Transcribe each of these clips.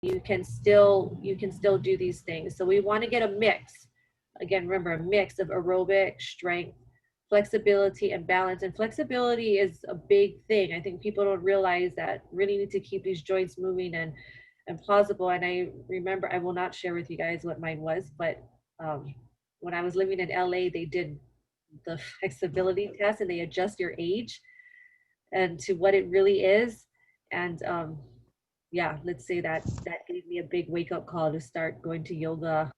you can still do these things. So we want to get a mix. Again, remember, a mix of aerobic, strength, flexibility, and balance. And flexibility is a big thing. I think people don't realize that really need to keep these joints moving and plausible. And I remember, I will not share with you guys what mine was, but um, when I was living in LA, they did the flexibility test and they adjust your age and to what it really is. And yeah, let's say that that gave me a big wake up call to start going to yoga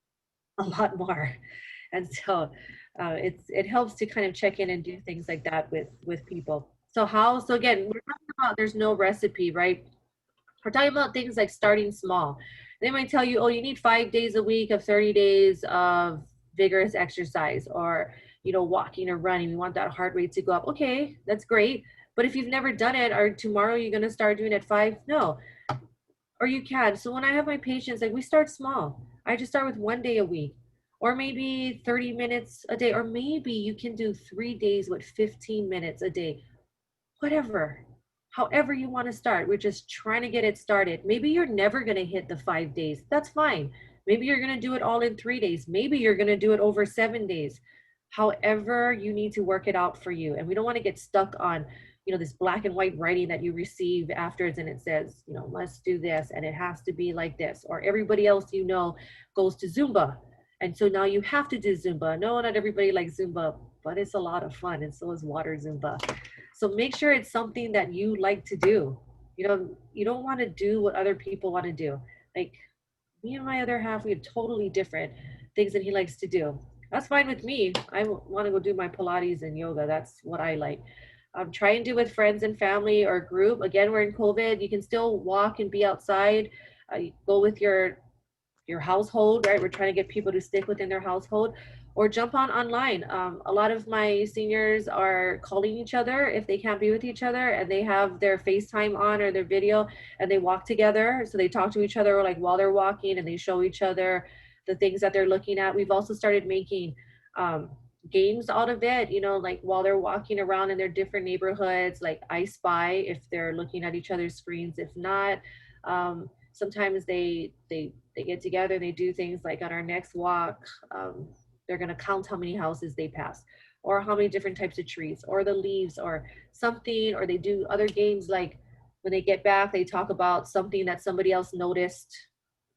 a lot more. And so it helps to kind of check in and do things like that with people. So again, we're talking about there's no recipe, right? We're talking about things like starting small. They might tell you, oh, you need 5 days a week of 30 days of vigorous exercise, or walking or running. You want that heart rate to go up. Okay, that's great. But if you've never done it, or tomorrow you're gonna start doing it 5? No. Or you can. So when I have my patients, like, we start small. I just start with 1 day a week, or maybe 30 minutes a day, or maybe you can do 3 days with 15 minutes a day, whatever, however you want to start. We're just trying to get it started. Maybe you're never going to hit the 5 days. That's fine. Maybe you're going to do it all in 3 days. Maybe you're going to do it over 7 days. However, you need to work it out for you. And we don't want to get stuck on, this black and white writing that you receive afterwards and it says, let's do this and it has to be like this. Or everybody else goes to Zumba. And so now you have to do Zumba. No, not everybody likes Zumba, but it's a lot of fun. And so is water Zumba. So make sure it's something that you like to do. You don't want to do what other people want to do. Like, me and my other half, we have totally different things that he likes to do. That's fine with me. I want to go do my Pilates and yoga. That's what I like. Try and do with friends and family or group. Again, we're in COVID. You can still walk and be outside. You go with your household, right? We're trying to get people to stick within their household, or jump on online. A lot of my seniors are calling each other if they can't be with each other, and they have their FaceTime on or their video, and they walk together. So they talk to each other like while they're walking, and they show each other the things that they're looking at. We've also started making um, games out of it, like while they're walking around in their different neighborhoods, like I Spy, if they're looking at each other's screens. If not, sometimes they get together and they do things like, on our next walk, they're going to count how many houses they pass, or how many different types of trees, or the leaves, or something. Or they do other games, like when they get back, they talk about something that somebody else noticed,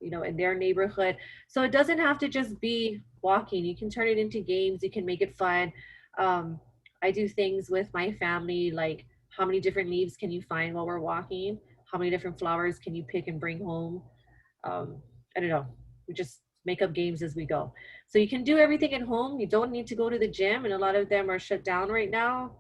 in their neighborhood. So it doesn't have to just be walking. You can turn it into games. You can make it fun. um, I do things with my family, like, how many different leaves can you find while we're walking? How many different flowers can you pick and bring home? um, I don't know. We just make up games as we go. So you can do everything at home. You don't need to go to the gym, and a lot of them are shut down right now,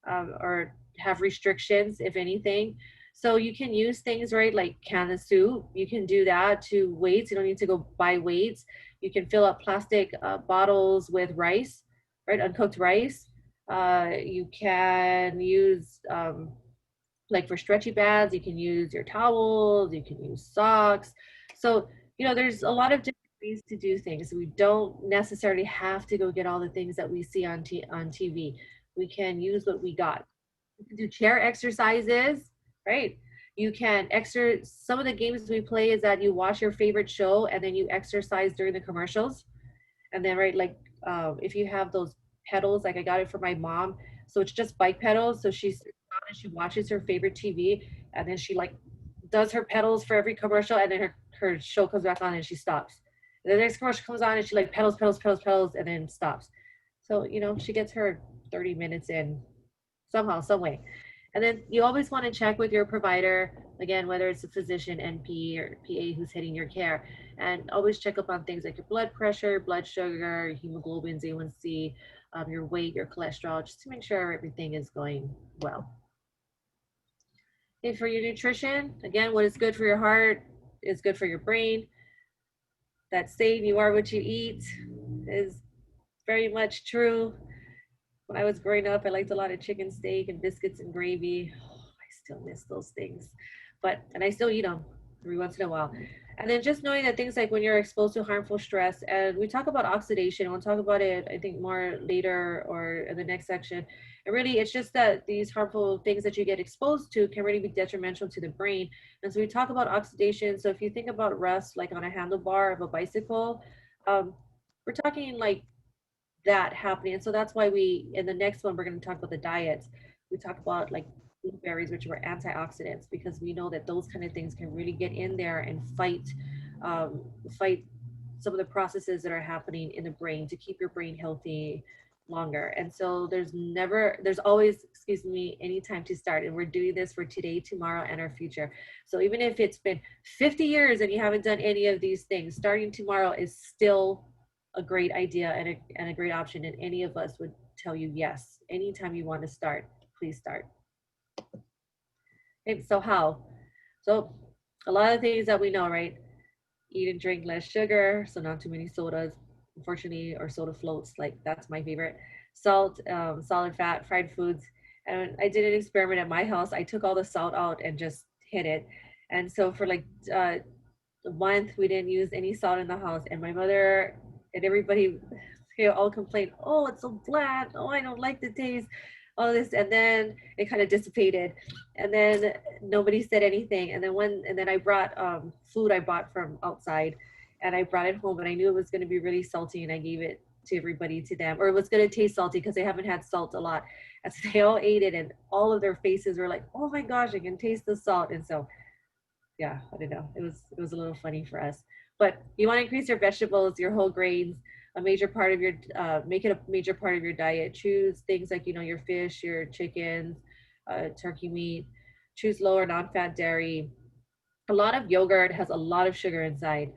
or have restrictions, if anything. So you can use things, right, like can of soup. You can do that to weights. You don't need to go buy weights. You can fill up plastic bottles with rice, right, uncooked rice. You can use like for stretchy bands, you can use your towels, you can use socks. So, there's a lot of different ways to do things. We don't necessarily have to go get all the things that we see on TV. We can use what we got. You can do chair exercises, right? You can exercise. Some of the games we play is that you watch your favorite show and then you exercise during the commercials. And then, right, like, if you have those pedals, like I got it for my mom, so it's just bike pedals. So she sits down and she watches her favorite TV, and then she, like, does her pedals for every commercial, and then her show comes back on and she stops. And the next commercial comes on and she, like, pedals, pedals, pedals, pedals, and then stops. So, she gets her 30 minutes in somehow, some way. And then you always want to check with your provider, again, whether it's a physician, NP, or PA who's hitting your care, and always check up on things like your blood pressure, blood sugar, hemoglobin, A1C, your weight, your cholesterol, just to make sure everything is going well. And for your nutrition, again, what is good for your heart is good for your brain. That saying, you are what you eat, is very much true. When I was growing up, I liked a lot of chicken steak and biscuits and gravy. Oh, I still miss those things, and I still eat them every once in a while. And then just knowing that things like when you're exposed to harmful stress, and we talk about oxidation, we'll talk about it, I think, more later or in the next section. And really, it's just that these harmful things that you get exposed to can really be detrimental to the brain. And so we talk about oxidation. So if you think about rust, like on a handlebar of a bicycle, um, we're talking like that happening. And so that's why in the next one, we're going to talk about the diets. We talk about like blueberries, which were antioxidants, because we know that those kind of things can really get in there and um, fight some of the processes that are happening in the brain to keep your brain healthy longer. And so there's always, excuse me, any time to start. And we're doing this for today, tomorrow, and our future. So even if it's been 50 years and you haven't done any of these things, starting tomorrow is still a great idea and a great option. And any of us would tell you yes. Anytime you want to start, please start. Okay, so how? So a lot of things that we know, right? Eat and drink less sugar, so not too many sodas, unfortunately, or soda floats. Like that's my favorite. Salt, solid fat, fried foods. And I did an experiment at my house. I took all the salt out and just hid it. And so for like a month, we didn't use any salt in the house. And my mother and everybody, all complained, "Oh, it's so bland. Oh, I don't like the taste." All this, and then it kind of dissipated, and then nobody said anything. And then I brought food I bought from outside, and I brought it home, and I knew it was going to be really salty, and I gave it to everybody, to them, or it was going to taste salty because they haven't had salt a lot. And so they all ate it, and all of their faces were like, "Oh my gosh, I can taste the salt." And so yeah, I don't know. It was a little funny for us. But you want to increase your vegetables, your whole grains, a major part of your make it a major part of your diet. Choose things like your fish, your chickens, turkey meat. Choose lower non-fat dairy. A lot of yogurt has a lot of sugar inside.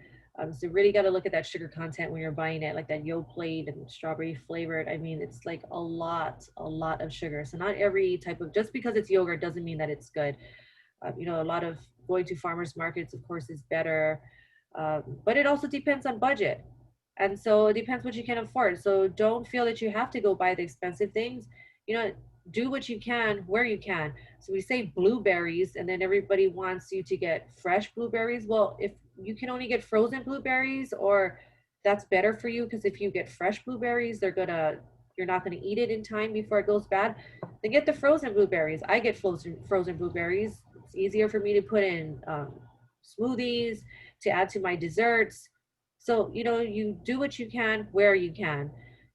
So really got to look at that sugar content when you're buying it, like that Yoplait and strawberry flavored. I mean, it's like a lot of sugar. So not every type of, just because it's yogurt doesn't mean that it's good. A lot of going to farmers markets, of course, is better, but it also depends on budget. And so it depends what you can afford. So don't feel that you have to go buy the expensive things. You know, do what you can where you can. So we say blueberries, and then everybody wants you to get fresh blueberries. Well, if you can only get frozen blueberries, or that's better for you, because if you get fresh blueberries, you're not going to eat it in time before it goes bad. Then get the frozen blueberries. I get frozen blueberries. It's easier for me to put in smoothies, to add to my desserts. So, you do what you can where you can.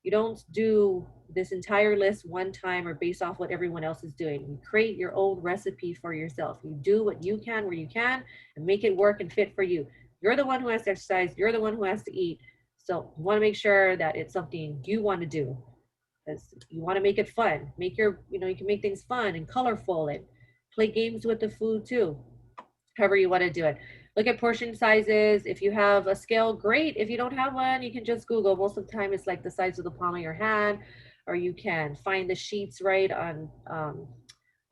You don't do this entire list one time or based off what everyone else is doing. You create your own recipe for yourself. You do what you can where you can and make it work and fit for you. You're the one who has to exercise. You're the one who has to eat. So you want to make sure that it's something you want to do, because you want to make it fun. You can make things fun and colorful, and play games with the food too, however you want to do it. Look at portion sizes. If you have a scale, great. If you don't have one, you can just Google. Most of the time it's like the size of the palm of your hand, or you can find the sheets right on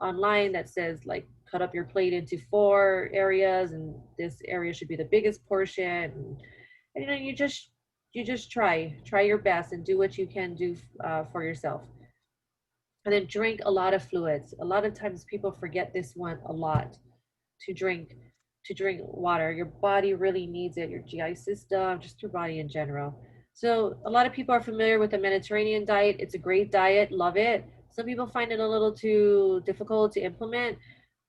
online that says like cut up your plate into 4 areas, and this area should be the biggest portion. And you just try your best and do what you can do for yourself. And then drink a lot of fluids. A lot of times people forget this one a lot, to drink water. Your body really needs it, your GI system, just your body in general. So a lot of people are familiar with the Mediterranean diet. It's a great diet, love it. Some people find it a little too difficult to implement.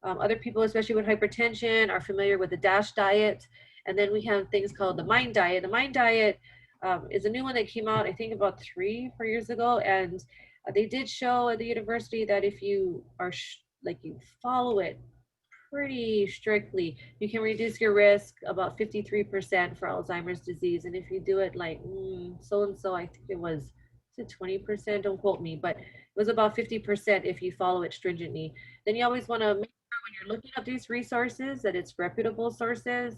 Other people, especially with hypertension, are familiar with the DASH diet. And then we have things called the MIND diet. The MIND diet is a new one that came out, I think, about 3-4 years ago. And they did show at the university that if you are like you follow it pretty strictly, you can reduce your risk about 53% for Alzheimer's disease. And if you do it like so and so, I think it was 20%, don't quote me, but it was about 50% if you follow it stringently. Then you always want to make sure when you're looking up these resources that it's reputable sources,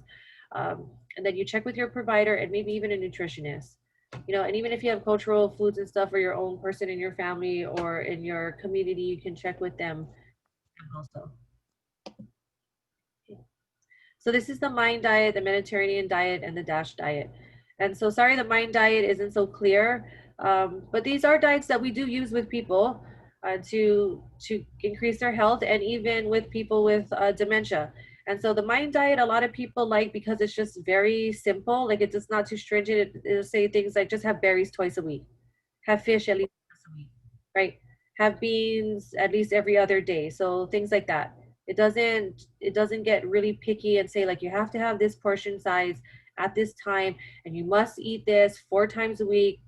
and then you check with your provider and maybe even a nutritionist. And even if you have cultural foods and stuff, or your own person in your family or in your community, you can check with them also. So this is the MIND diet, the Mediterranean diet, and the DASH diet. And so sorry the MIND diet isn't so clear, but these are diets that we do use with people to increase their health, and even with people with dementia. And so the mind diet, a lot of people like because it's just very simple. Like it's just not too stringent. It'll say things like just have berries twice a week, have fish at least once a week, right? Have beans at least every other day. So things like that. It doesn't get really picky and say like you have to have this portion size at this time and you must eat this 4 times a week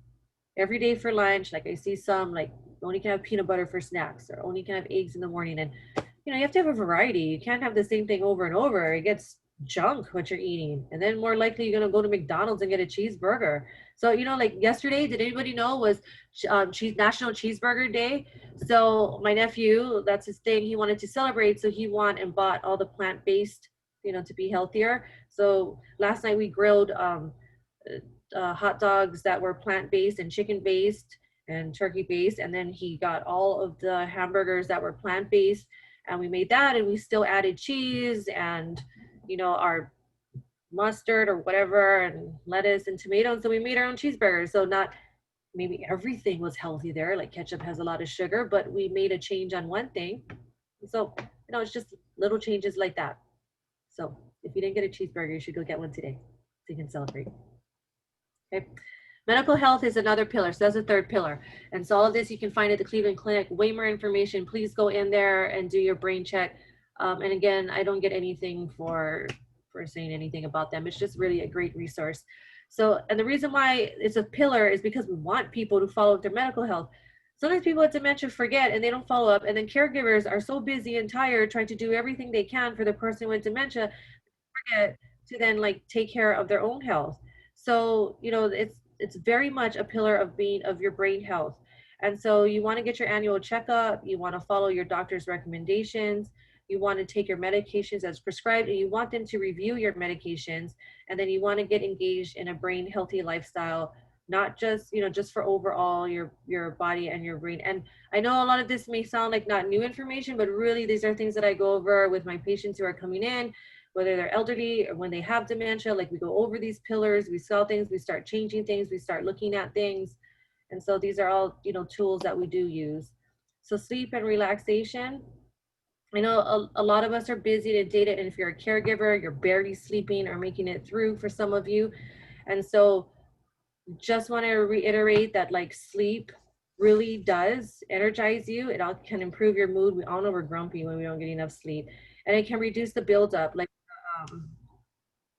every day for lunch. Like I see some like only can have peanut butter for snacks or only can have eggs in the morning. And you have to have a variety. You can't have the same thing over and over. It gets junk what you're eating. And then more likely you're gonna go to McDonald's and get a cheeseburger. So like yesterday, did anybody know was cheese National Cheeseburger Day? So my nephew, that's his thing. He wanted to celebrate, so he went and bought all the plant based, to be healthier. So last night we grilled hot dogs that were plant based and chicken based and turkey based, and then he got all of the hamburgers that were plant based, and we made that, and we still added cheese and our mustard or whatever and lettuce and tomatoes. So we made our own cheeseburgers. So not maybe everything was healthy there, like ketchup has a lot of sugar, but we made a change on one thing. So it's just little changes like that. So if you didn't get a cheeseburger, you should go get one today so you can celebrate. Okay. Medical health is another pillar. So that's a third pillar. And so all of this you can find at the Cleveland Clinic. Way more information. Please go in there and do your brain check. And again, I don't get anything for saying anything about them. It's just really a great resource. So, and the reason why it's a pillar is because we want people to follow up their medical health. Sometimes people with dementia forget and they don't follow up. And then caregivers are so busy and tired trying to do everything they can for the person with dementia, forget to then like take care of their own health. So, it's very much a pillar of your brain health. And so you want to get your annual checkup, you want to follow your doctor's recommendations, you want to take your medications as prescribed, and you want them to review your medications, and then you want to get engaged in a brain healthy lifestyle, not just just for overall your body and your brain. And I know a lot of this may sound like not new information, but really these are things that I go over with my patients who are coming in, whether they're elderly or when they have dementia. Like we go over these pillars, we saw things, we start changing things, we start looking at things. And so these are all tools that we do use. So sleep and relaxation, I know a lot of us are busy to date it, and if you're a caregiver, you're barely sleeping or making it through for some of you. And so just want to reiterate that like sleep really does energize you. It all can improve your mood. We all know we're grumpy when we don't get enough sleep, and it can reduce the buildup, like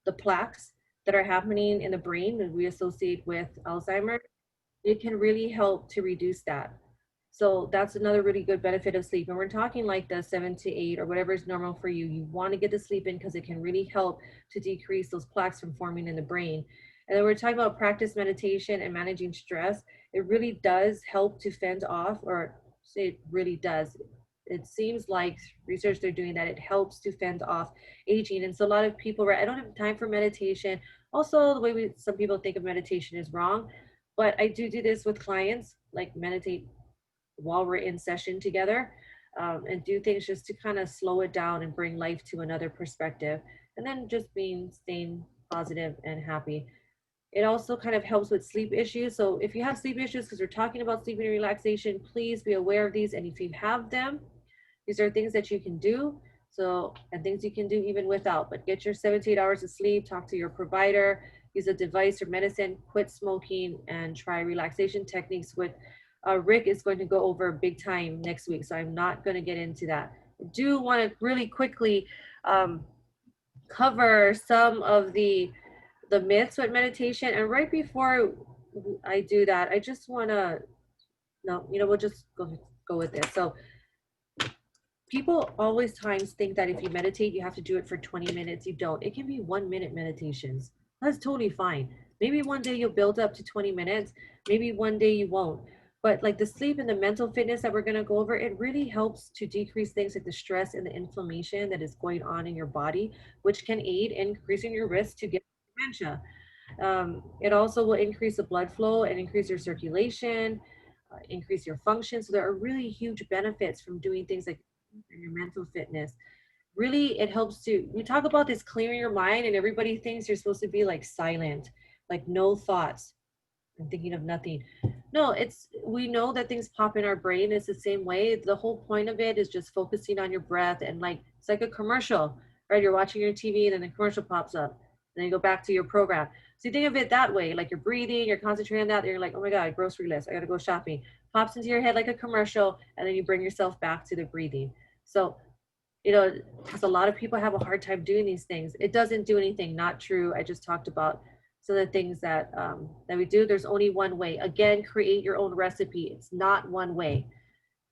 the plaques that are happening in the brain that we associate with Alzheimer's. It can really help to reduce that. So that's another really good benefit of sleep. And we're talking like the 7 to 8 or whatever is normal for you. You want to get the sleep in because it can really help to decrease those plaques from forming in the brain. And then we're talking about practice meditation and managing stress. It really does help to fend off, or say it really does. It seems like research they're doing that it helps to fend off aging. And so a lot of people, right, I don't have time for meditation. Also, the way some people think of meditation is wrong, but I do this with clients, like meditate while we're in session together, and do things just to kind of slow it down and bring life to another perspective, and then just staying positive and happy. It also kind of helps with sleep issues. So if you have sleep issues, because we're talking about sleep and relaxation, please be aware of these. And if you have them, these are things that you can do. So, and things you can do even without, but get your 7 to 8 hours of sleep, talk to your provider, use a device or medicine, quit smoking, and try relaxation techniques. With Rick is going to go over big time next week, so I'm not going to get into that. I do want to really quickly cover some of the myths with meditation. And right before I do that, I just want to, no, we'll just go with this. So people always times think that if you meditate, you have to do it for 20 minutes. You don't. It can be 1 minute meditations. That's totally fine. Maybe one day you'll build up to 20 minutes. Maybe one day you won't. But like the sleep and the mental fitness that we're going to go over, it really helps to decrease things like the stress and the inflammation that is going on in your body, which can aid in increasing your risk to get dementia. It also will increase the blood flow and increase your circulation, increase your function. So there are really huge benefits from doing things like your mental fitness. Really, it helps to, we talk about this clearing your mind, and everybody thinks you're supposed to be like silent, like no thoughts and thinking of nothing. No, we know that things pop in our brain. It's the same way. The whole point of it is just focusing on your breath, and like, it's like a commercial. right? You're watching your TV and then the commercial pops up. And then you go back to your program. So you think of it that way, like you're breathing, you're concentrating on that, and you're like, oh my God, grocery list, I gotta go shopping. Pops into your head like a commercial, and then you bring yourself back to the breathing. So, because a lot of people have a hard time doing these things. It doesn't do anything, not true. I just talked about some of the things that we do. There's only one way. Again, create your own recipe. It's not one way.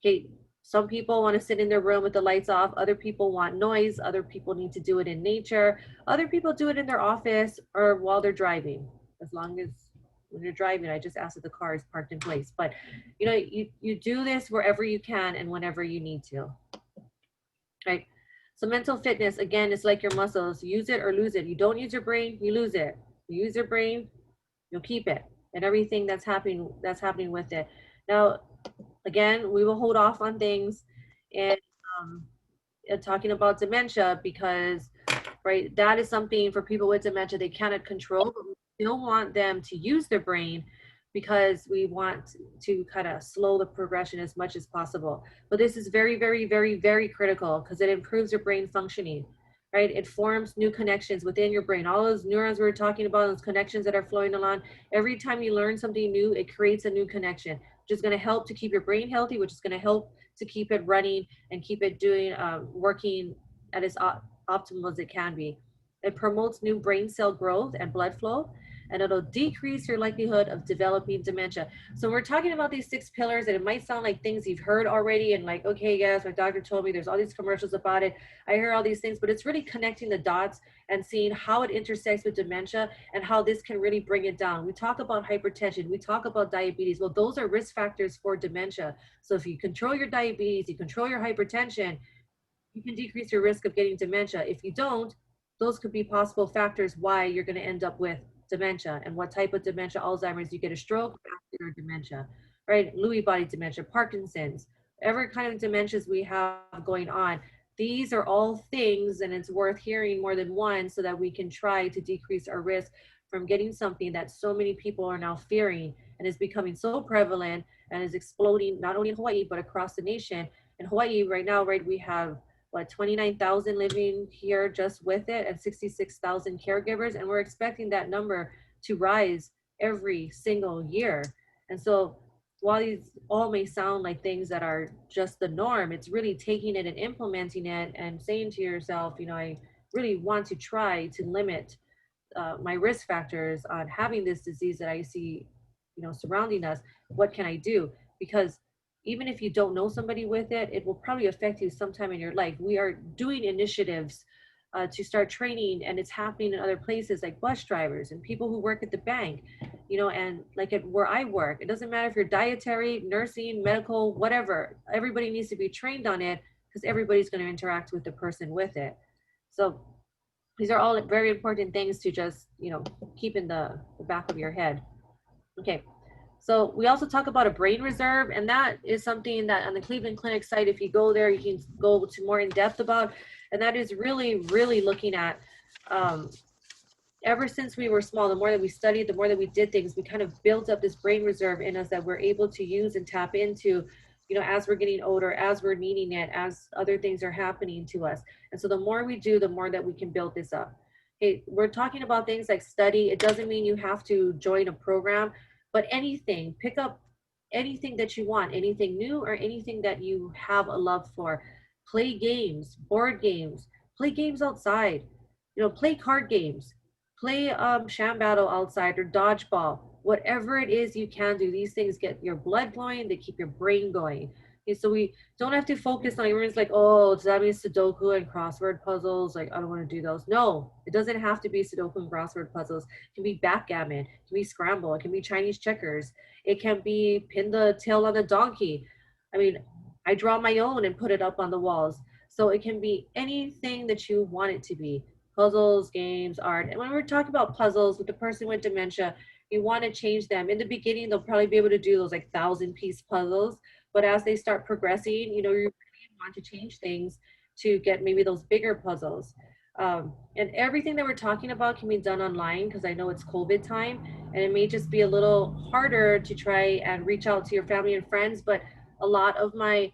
Okay, some people want to sit in their room with the lights off. Other people want noise. Other people need to do it in nature. Other people do it in their office or while they're driving. As long as when you're driving, I just asked if the car is parked in place. But you do this wherever you can and whenever you need to. Right? So mental fitness, again, is like your muscles. Use it or lose it. You don't use your brain, you lose it. You use your brain, you'll keep it. And everything that's happening with it. Now, again, we will hold off on things and um, talking about dementia because, right, that is something for people with dementia they cannot control, but we still want them to use their brain because we want to kind of slow the progression as much as possible. But this is very, very, very, very critical because it improves your brain functioning, right? It forms new connections within your brain. All those neurons we were talking about, those connections that are flowing along, every time you learn something new, it creates a new connection, which is going to help to keep your brain healthy, which is going to help to keep it running and keep it doing, working at its optimal as it can be. It promotes new brain cell growth and blood flow, and it'll decrease your likelihood of developing dementia. So we're talking about these 6 pillars, and it might sound like things you've heard already, and like, okay, yes, my doctor told me, there's all these commercials about it. I hear all these things, but it's really connecting the dots and seeing how it intersects with dementia and how this can really bring it down. We talk about hypertension, we talk about diabetes. Well, those are risk factors for dementia. So if you control your diabetes, you control your hypertension, you can decrease your risk of getting dementia. If you don't, those could be possible factors why you're going to end up with dementia. And what type of dementia? Alzheimer's, you get a stroke, vascular dementia, right? Lewy body dementia, Parkinson's, every kind of dementias we have going on. These are all things, and it's worth hearing more than one so that we can try to decrease our risk from getting something that so many people are now fearing and is becoming so prevalent and is exploding not only in Hawaii, but across the nation. In Hawaii right now, right, we have 29,000 living here just with it and 66,000 caregivers. And we're expecting that number to rise every single year. And so while these all may sound like things that are just the norm, it's really taking it and implementing it and saying to yourself, I really want to try to limit my risk factors on having this disease that I see, surrounding us. What can I do? Because even if you don't know somebody with it, it will probably affect you sometime in your life. We are doing initiatives to start training, and it's happening in other places like bus drivers and people who work at the bank, and like at where I work. It doesn't matter if you're dietary, nursing, medical, whatever. Everybody needs to be trained on it because everybody's going to interact with the person with it. So these are all very important things to just, keep in the back of your head. Okay. So we also talk about a brain reserve, and that is something that on the Cleveland Clinic site, if you go there, you can go to more in depth about, and that is really, really looking at, ever since we were small, the more that we studied, the more that we did things, we kind of built up this brain reserve in us that we're able to use and tap into, as we're getting older, as we're needing it, as other things are happening to us. And so the more we do, the more that we can build this up. Okay, we're talking about things like study. It doesn't mean you have to join a program, but anything, pick up anything that you want, anything new or anything that you have a love for. Play games, board games, play games outside, play card games, play sham battle outside or dodgeball, whatever it is you can do. These things get your blood flowing, they keep your brain going. Okay, so we don't have to focus on, everyone's like, oh, does that mean Sudoku and crossword puzzles? Like, I don't want to do those. No, it doesn't have to be Sudoku and crossword puzzles. It can be backgammon, it can be scramble, it can be Chinese checkers, it can be pin the tail on the donkey. I mean, I draw my own and put it up on the walls. So it can be anything that you want it to be. Puzzles, games, art. And when we're talking about puzzles with the person with dementia, you want to change them. In the beginning, they'll probably be able to do those like 1,000-piece puzzles. But as they start progressing, you really want to change things to get maybe those bigger puzzles. And everything that we're talking about can be done online because I know it's COVID time and it may just be a little harder to try and reach out to your family and friends. But a lot of my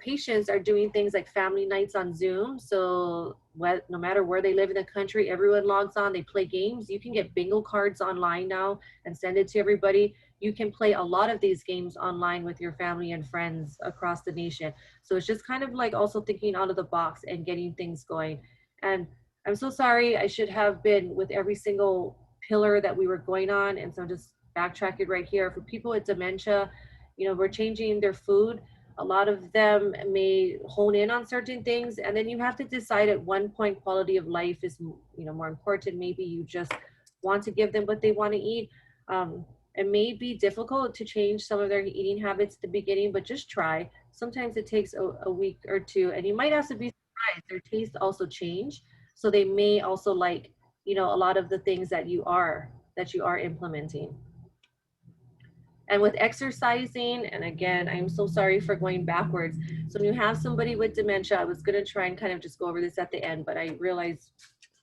patients are doing things like family nights on Zoom. So no matter where they live in the country, everyone logs on, they play games. You can get bingo cards online now and send it to everybody. You can play a lot of these games online with your family and friends across the nation. So it's just kind of like also thinking out of the box and getting things going. And I'm so sorry, I should have been with every single pillar that we were going on. And so just backtrack it right here. For people with dementia, we're changing their food. A lot of them may hone in on certain things, and then you have to decide at one point quality of life is more important. Maybe you just want to give them what they want to eat. It may be difficult to change some of their eating habits at the beginning, but just try. Sometimes it takes a week or two, and you might also be surprised their tastes also change, so they may also like a lot of the things that you are implementing. And with exercising, and again, I'm so sorry for going backwards. So when you have somebody with dementia, I was going to try and kind of just go over this at the end, but I realized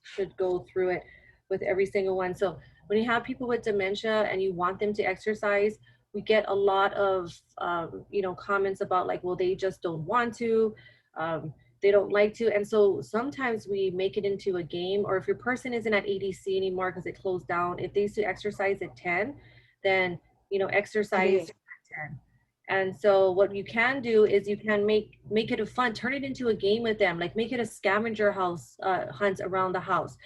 should go through it with every single one. So when you have people with dementia and you want them to exercise, we get a lot of comments about like, well, they just don't want to. They don't like to. And so sometimes we make it into a game, or if your person isn't at ADC anymore because it closed down, if they used to exercise at 10, then exercise Yeah. at 10. And so what you can do is you can make it a fun, turn it into a game with them, like make it a scavenger house hunt around the house.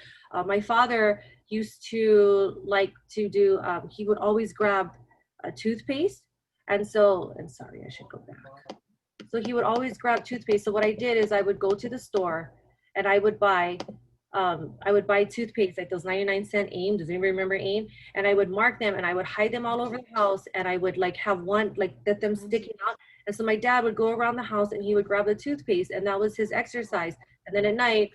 My father used to like to do, he would always grab a toothpaste. And sorry, I should go back. So he would always grab toothpaste. So what I did is I would go to the store and I would buy toothpaste, like those 99-cent AIM. Does anybody remember AIM? And I would mark them and I would hide them all over the house, and I would like have one, like let them sticking out. And so my dad would go around the house and he would grab the toothpaste, and that was his exercise. And then at night,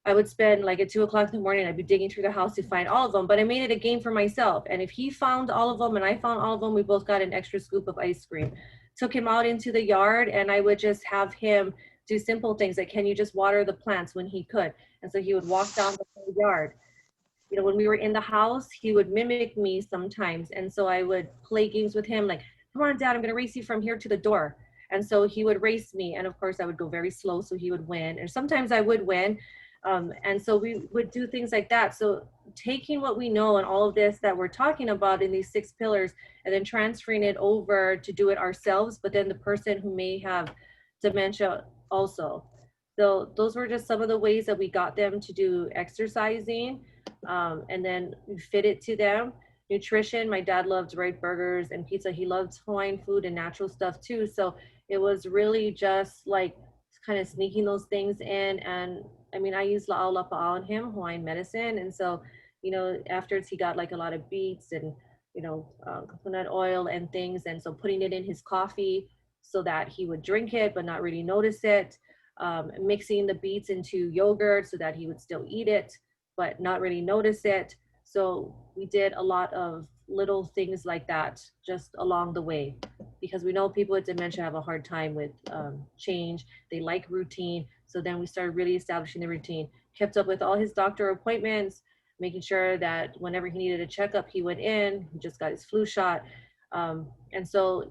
I would spend like at 2 o'clock in the morning, I'd be digging through the house to find all of them, but I made it a game for myself. And if he found all of them and I found all of them, we both got an extra scoop of ice cream. Took him out into the yard and I would just have him do simple things like, can you just water the plants when he could? And so he would walk down the whole yard. When we were in the house, he would mimic me sometimes. And so I would play games with him, like, come on, dad, I'm going to race you from here to the door. And so he would race me. And of course, I would go very slow so he would win. And sometimes I would win. And so we would do things like that. So taking what we know and all of this that we're talking about in these 6 pillars and then transferring it over to do it ourselves, but then the person who may have dementia also. So those were just some of the ways that we got them to do exercising, and then we fit it to them. Nutrition, my dad loved right burgers and pizza. He loved Hawaiian food and natural stuff too. So it was really just like kind of sneaking those things in. And I mean, I use la'aulapa on him, Hawaiian medicine. And so, afterwards he got like a lot of beets and, coconut oil and things. And so putting it in his coffee so that he would drink it, but not really notice it. Mixing the beets into yogurt so that he would still eat it, but not really notice it. So we did a lot of little things like that just along the way, because we know people with dementia have a hard time with change. They like routine. So then we started really establishing the routine, kept up with all his doctor appointments, making sure that whenever he needed a checkup, he went in, he just got his flu shot. And so,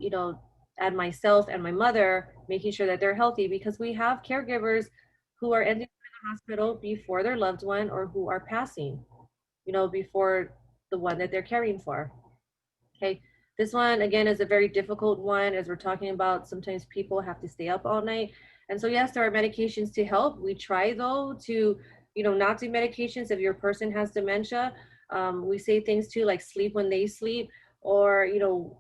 and myself and my mother, making sure that they're healthy, because we have caregivers who are ending up in the hospital before their loved one, or who are passing, before the one that they're caring for. Okay. This one, again, is a very difficult one, as we're talking about. Sometimes people have to stay up all night. And so, yes, there are medications to help. We try, though, to, not do medications if your person has dementia. We say things too, like sleep when they sleep, or,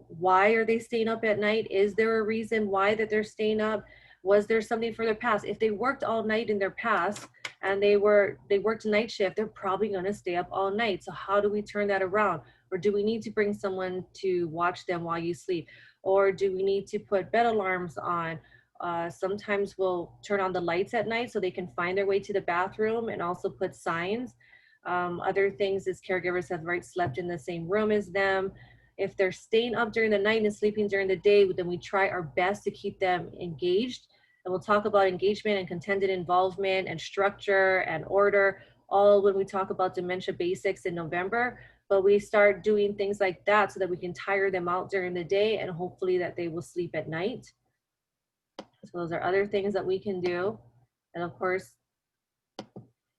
why are they staying up at night? Is there a reason why that they're staying up? Was there something for their past? If they worked all night in their past and they worked night shift, they're probably going to stay up all night. So how do we turn that around? Or do we need to bring someone to watch them while you sleep? Or do we need to put bed alarms on? Sometimes we'll turn on the lights at night so they can find their way to the bathroom, and also put signs. Other things is caregivers have slept in the same room as them. If they're staying up during the night and sleeping during the day, then we try our best to keep them engaged. And we'll talk about engagement and contented involvement and structure and order, all when we talk about dementia basics in November. But we start doing things like that so that we can tire them out during the day, and hopefully that they will sleep at night. So those are other things that we can do. And of course,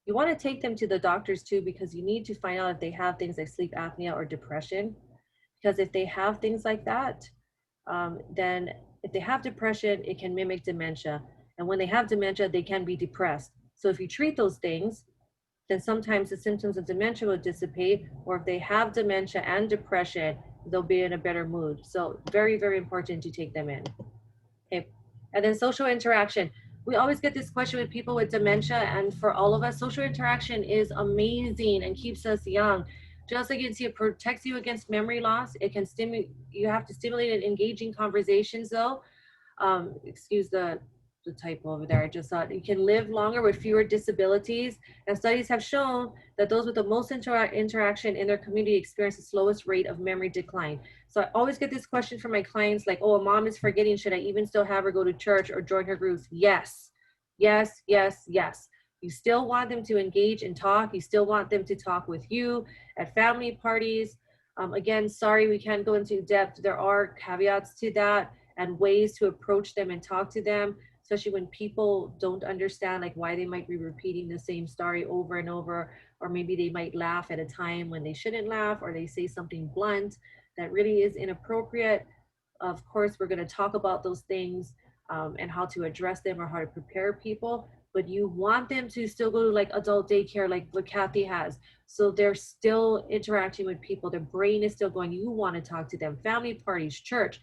You want to take them to the doctors too, because you need to find out if they have things like sleep apnea or depression. Because if they have things like that, then if they have depression, it can mimic dementia. And when they have dementia, they can be depressed. So if you treat those things, then sometimes the symptoms of dementia will dissipate, or if they have dementia and depression, they'll be in a better mood. So very, very important to take them in. Okay. And then social interaction. We always get this question with people with dementia, and for all of us, social interaction is amazing and keeps us young. Just like you can see, it protects you against memory loss. It can stimulate, you have to stimulate and engaging conversations though. Excuse the typo over there. I just thought you can live longer with fewer disabilities. And studies have shown that those with the most interaction in their community experience the slowest rate of memory decline. So I always get this question from my clients like, oh, a mom is forgetting. Should I even still have her go to church or join her groups? Yes, yes, yes, yes. You still want them to engage and talk. You still want them to talk with you at family parties. Again, sorry, we can't go into depth. There are caveats to that and ways to approach them and talk to them, especially when people don't understand like why they might be repeating the same story over and over, or maybe they might laugh at a time when they shouldn't laugh, or they say something blunt that really is inappropriate. Of course, we're going to talk about those things and how to address them or how to prepare people, but you want them to still go to like adult daycare like what Kathy has. So they're still interacting with people. Their brain is still going. You want to talk to them. Family parties, church.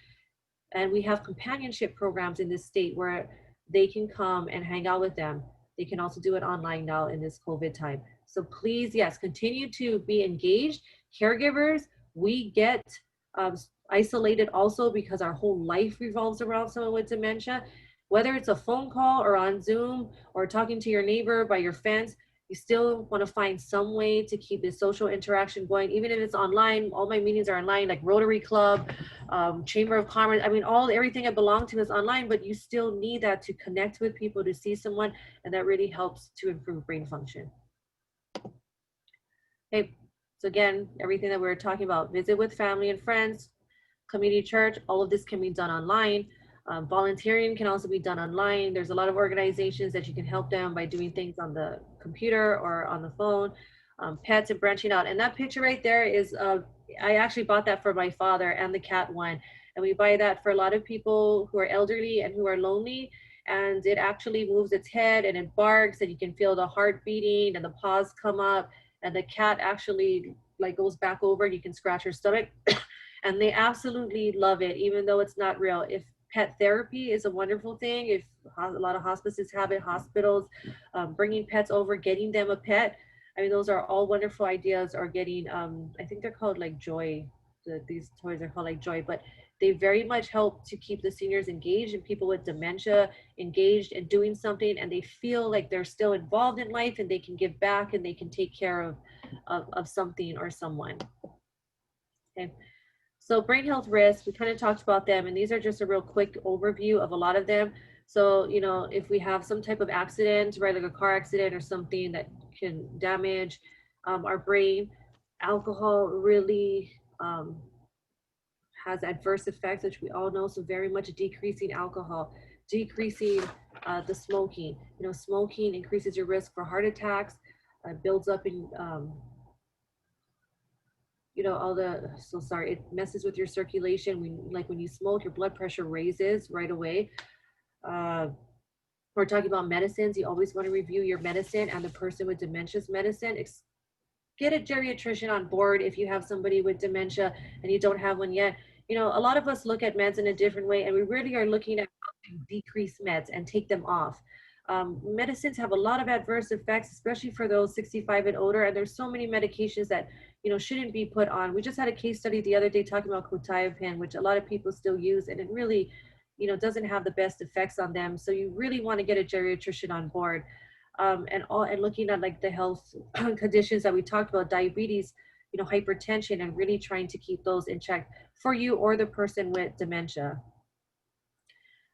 And we have companionship programs in this state where they can come and hang out with them. They can also do it online now in this COVID time. So please, yes, continue to be engaged. Caregivers, we get isolated also because our whole life revolves around someone with dementia. Whether it's a phone call or on Zoom or talking to your neighbor by your fence, you still want to find some way to keep this social interaction going, even if it's online. All my meetings are online, like Rotary Club, Chamber of Commerce. I mean, everything I belong to is online, but you still need that to connect with people, to see someone, and that really helps to improve brain function. Okay, so again, everything that we were talking about, visit with family and friends, community church, all of this can be done online. Volunteering can also be done online. There's a lot of organizations that you can help them by doing things on the computer or on the phone. Pets and branching out. And that picture right there is, I actually bought that for my father and the cat one. And we buy that for a lot of people who are elderly and who are lonely. And it actually moves its head and it barks, and you can feel the heart beating and the paws come up. And the cat actually like goes back over and you can scratch her stomach. And they absolutely love it, even though it's not real. If pet therapy is a wonderful thing, if a lot of hospices have it, hospitals, bringing pets over, getting them a pet. I mean, those are all wonderful ideas. Or getting, I think they're called like Joy. These toys are called like Joy, but they very much help to keep the seniors engaged and people with dementia engaged and doing something, and they feel like they're still involved in life and they can give back and they can take care of something or someone. Okay. So brain health risks, we kind of talked about them, and these are just a real quick overview of a lot of them. So, you know, if we have some type of accident, right, like a car accident or something that can damage our brain, alcohol really has adverse effects, which we all know. So very much decreasing alcohol, decreasing the smoking. You know, smoking increases your risk for heart attacks, builds up in you know, it messes with your circulation. When you smoke, your blood pressure raises right away. We're talking about medicines. You always want to review your medicine and the person with dementia's medicine. Get a geriatrician on board if you have somebody with dementia and you don't have one yet. You know, a lot of us look at meds in a different way, and we really are looking at how to decrease meds and take them off. Medicines have a lot of adverse effects, especially for those 65 and older, and there's so many medications that, you know, shouldn't be put on. We just had a case study the other day talking about quetiapine, which a lot of people still use, and it really, you know, doesn't have the best effects on them. So you really want to get a geriatrician on board. And looking at like the health conditions that we talked about, diabetes, you know, hypertension, and really trying to keep those in check for you or the person with dementia.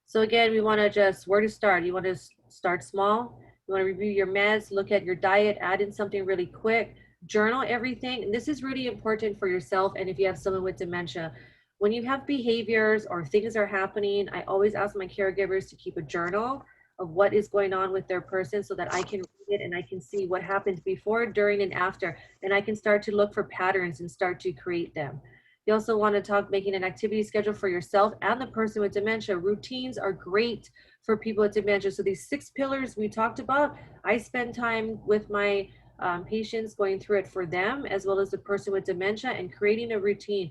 So again, we want to just, where to start? You want to start small. You want to review your meds, look at your diet, add in something really quick, journal everything. And this is really important for yourself. And if you have someone with dementia, when you have behaviors or things are happening, I always ask my caregivers to keep a journal of what is going on with their person so that I can read it and I can see what happened before, during, and after. And I can start to look for patterns and start to create them. You also want to talk making an activity schedule for yourself and the person with dementia. Routines are great for people with dementia. So these 6 pillars we talked about, I spend time with my patients going through it for them as well as the person with dementia and creating a routine.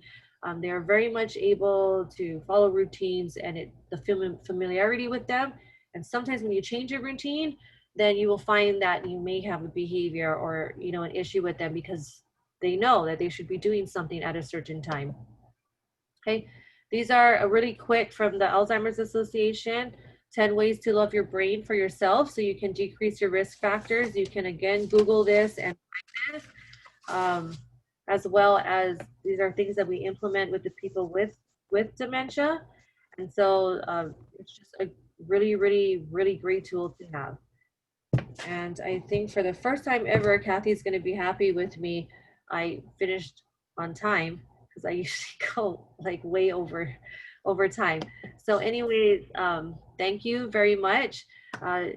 They are very much able to follow routines and the familiarity with them. And sometimes when you change your routine, then you will find that you may have a behavior or an issue with them because they know that they should be doing something at a certain time. Okay, these are a really quick from the Alzheimer's Association. 10 ways to love your brain for yourself so you can decrease your risk factors. You can again Google this and find this. As well as these are things that we implement with the people with dementia. And so it's just a really, really, really great tool to have. And I think for the first time ever, Kathy's going to be happy with me. I finished on time because I usually go like way over time. So anyways, thank you very much.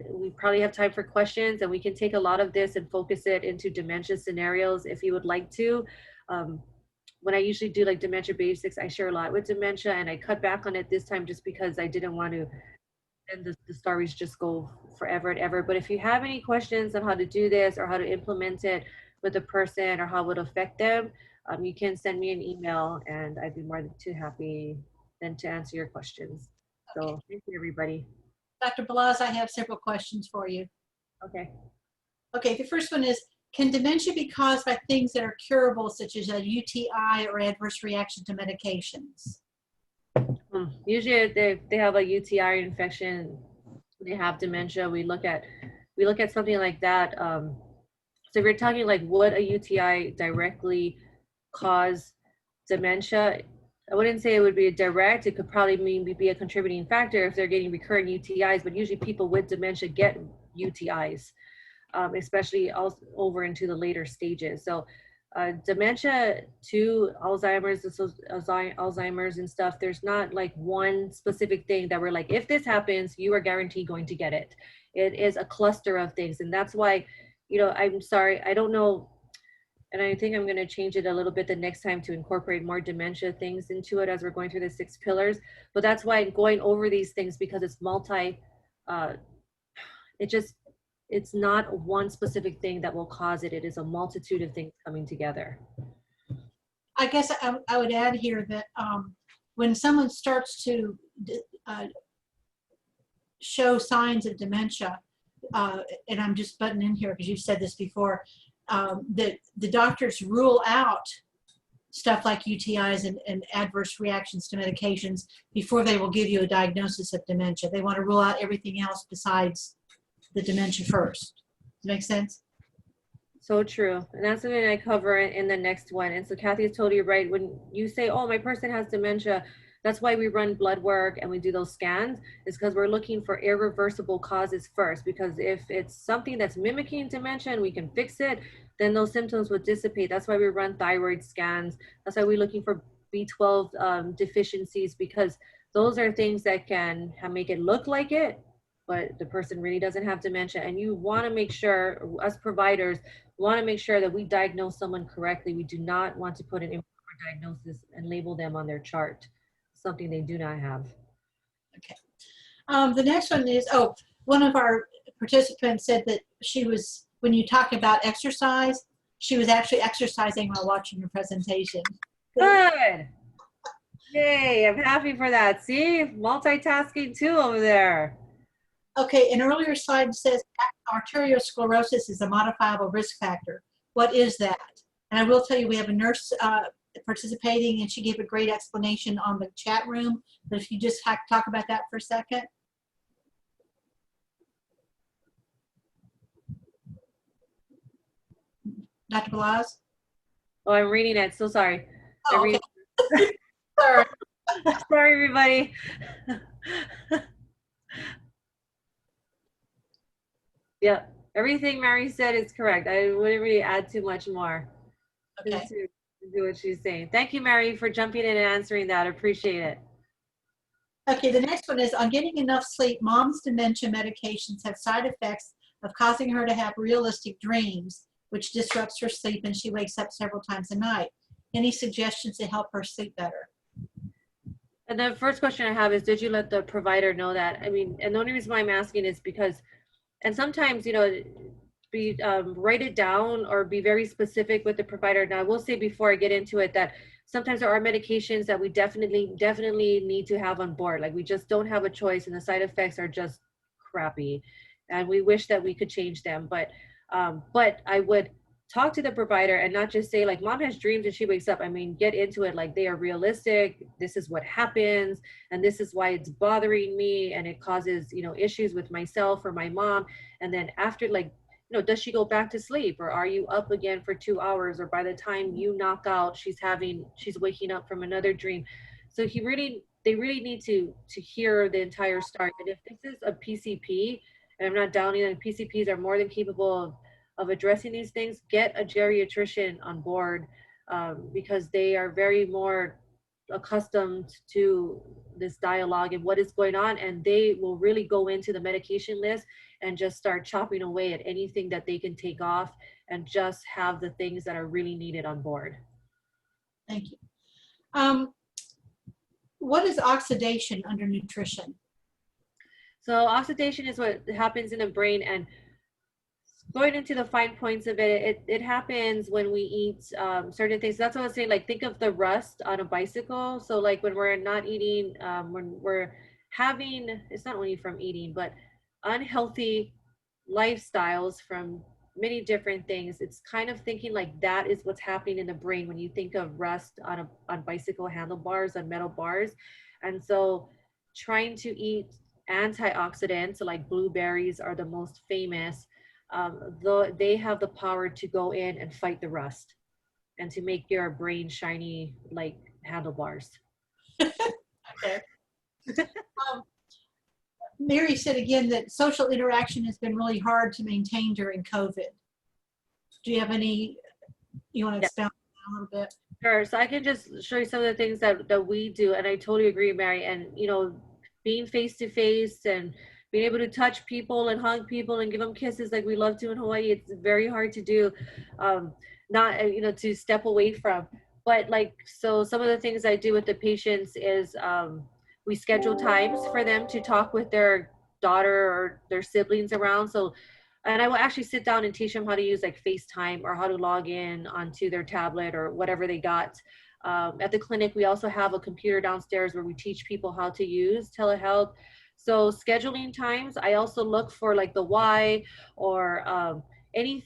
We probably have time for questions and we can take a lot of this and focus it into dementia scenarios if you would like to. When I usually do like dementia basics, I share a lot with dementia and I cut back on it this time just because I didn't want to and the stories just go forever and ever. But if you have any questions on how to do this or how to implement it with a person or how it would affect them, you can send me an email and I'd be more than too happy then to answer your questions. Okay. So thank you, everybody. Dr. Balaz, I have several questions for you. Okay. Okay, the first one is, can dementia be caused by things that are curable, such as a UTI or adverse reaction to medications? Usually if they have a UTI infection, they have dementia, we look at something like that. So if you're talking like would a UTI directly cause dementia, I wouldn't say it would be a direct. It could probably be a contributing factor if they're getting recurrent UTIs, but usually people with dementia get UTIs, especially also over into the later stages. So dementia to Alzheimer's and stuff, there's not like one specific thing that we're like, if this happens, you are guaranteed going to get it. It is a cluster of things. And that's why, I'm sorry, I don't know. And I think I'm going to change it a little bit the next time to incorporate more dementia things into it as we're going through the 6 pillars. But that's why I'm going over these things because it's it's not one specific thing that will cause it. It is a multitude of things coming together. I guess I would add here that when someone starts to show signs of dementia, and I'm just butting in here because you've said this before, that the doctors rule out stuff like UTIs and adverse reactions to medications before they will give you a diagnosis of dementia. They want to rule out everything else besides the dementia first. Does that make sense? So true. And that's something I cover in the next one. And so Kathy is totally right. When you say, oh, my person has dementia, that's why we run blood work and we do those scans, is because we're looking for irreversible causes first. Because if it's something that's mimicking dementia and we can fix it, then those symptoms would dissipate. That's why we run thyroid scans. That's why we're looking for B12 deficiencies, because those are things that can make it look like it, but the person really doesn't have dementia. And you want to make sure, us providers want to make sure that we diagnose someone correctly. We do not want to put an improper diagnosis and label them on their chart, something they do not have. Okay. The next one is, one of our participants said that she was, when you talk about exercise, she was actually exercising while watching your presentation. Good. Yay, I'm happy for that. See, multitasking too over there. Okay, an earlier slide says arteriosclerosis is a modifiable risk factor. What is that? And I will tell you, we have a nurse participating, and she gave a great explanation on the chat room. But if you just talk about that for a second. Dr. Balaz? Oh, I'm reading it. So sorry. Oh, okay. Sorry. Sorry, everybody. Yeah, everything Mary said is correct. I wouldn't really add too much more to do what she's saying. Thank you, Mary, for jumping in and answering that. I appreciate it. Okay, the next one is on getting enough sleep. Mom's dementia medications have side effects of causing her to have realistic dreams, which disrupts her sleep, and she wakes up several times a night. Any suggestions to help her sleep better? And the first question I have is, did you let the provider know that? I mean, and the only reason why I'm asking is because, and sometimes, be write it down or be very specific with the provider. Now, I will say before I get into it that sometimes there are medications that we definitely need to have on board. Like we just don't have a choice, and the side effects are just crappy, and we wish that we could change them. But I would talk to the provider and not just say like mom has dreams and she wakes up. I mean, get into it like they are realistic. This is what happens, and this is why it's bothering me, and it causes issues with myself or my mom. And then after, like, does she go back to sleep, or are you up again for 2 hours, or by the time you knock out she's waking up from another dream. So they really need to hear the entire story. And if this is a PCP, and I'm not downing them, PCPs are more than capable of addressing these things. Get a geriatrician on board, because they are very more accustomed to this dialogue and what is going on, and they will really go into the medication list and just start chopping away at anything that they can take off, and just have the things that are really needed on board. Thank you. What is oxidation under nutrition? So oxidation is what happens in the brain, and going into the fine points of it happens when we eat certain things. That's what I was saying. Like, think of the rust on a bicycle. So like when we're not eating, when we're having, it's not only from eating, but unhealthy lifestyles from many different things. It's kind of thinking like that is what's happening in the brain when you think of rust on bicycle handlebars, on metal bars. And so trying to eat antioxidants, so like blueberries are the most famous. Though they have the power to go in and fight the rust and to make your brain shiny like handlebars. Okay. Mary said again that social interaction has been really hard to maintain during COVID. Do you have any, you want to expound on that a little bit? Sure. So I can just show you some of the things that we do. And I totally agree, Mary. And, being face to face and being able to touch people and hug people and give them kisses like we love to in Hawaii, it's very hard to do, not, to step away from. But like, so some of the things I do with the patients is we schedule times for them to talk with their daughter or their siblings around. So, and I will actually sit down and teach them how to use like FaceTime or how to log in onto their tablet or whatever they got. At the clinic, we also have a computer downstairs where we teach people how to use telehealth. So scheduling times, I also look for like the why, or any